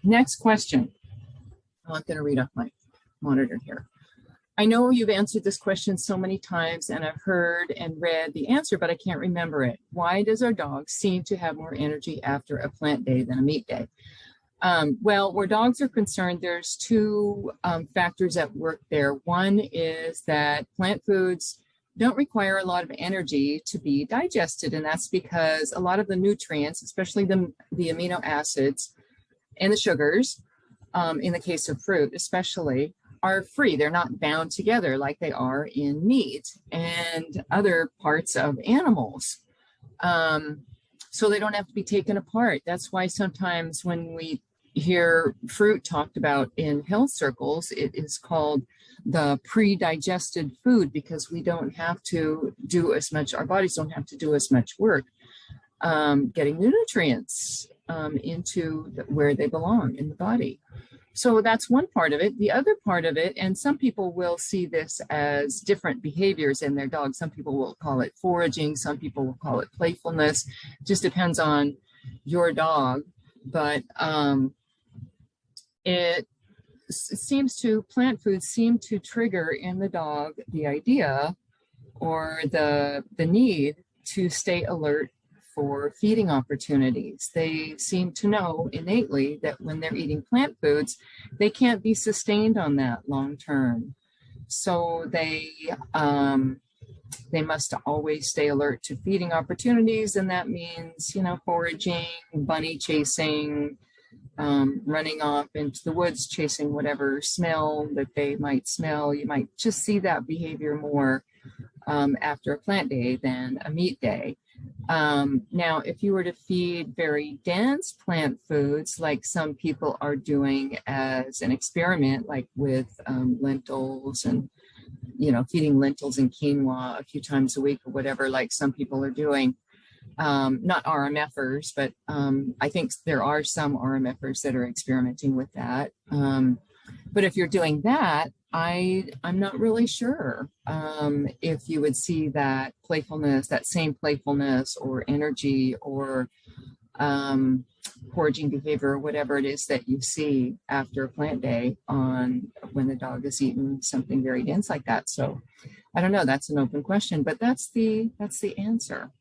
Next question. I'm going to read off my monitor here. I know you've answered this question so many times and I've heard and read the answer, but I can't remember it. Why does our dog seem to have more energy after a plant day than a meat day? Well, where dogs are concerned, there's two factors at work there. One is that plant foods don't require a lot of energy to be digested, and that's because a lot of the nutrients, especially the amino acids and the sugars, in the case of fruit especially, are free. They're not bound together like they are in meat and other parts of animals. So they don't have to be taken apart. That's why sometimes when we hear fruit talked about in health circles, it is called the pre-digested food, because we don't have to do as much, our bodies don't have to do as much work getting the nutrients into where they belong in the body. So that's one part of it. The other part of it, and some people will see this as different behaviors in their dog. Some people will call it foraging. Some people will call it playfulness. Just depends on your dog. But it seems to, plant foods seem to trigger in the dog the idea or the need to stay alert for feeding opportunities. They seem to know innately that when they're eating plant foods, they can't be sustained on that long term. So they must always stay alert to feeding opportunities, and that means, you know, foraging, bunny chasing, running off into the woods, chasing whatever smell that they might smell. You might just see that behavior more after a plant day than a meat day. Now, if you were to feed very dense plant foods, like some people are doing as an experiment, like with lentils and, you know, feeding lentils and quinoa a few times a week or whatever, like some people are doing, not RMFers, but I think there are some RMFers that are experimenting with that. But if you're doing that, I'm not really sure if you would see that playfulness, that same playfulness or energy or foraging behavior or whatever it is that you see after a plant day on when the dog is eating something very dense like that. So I don't know, that's an open question, but that's the answer.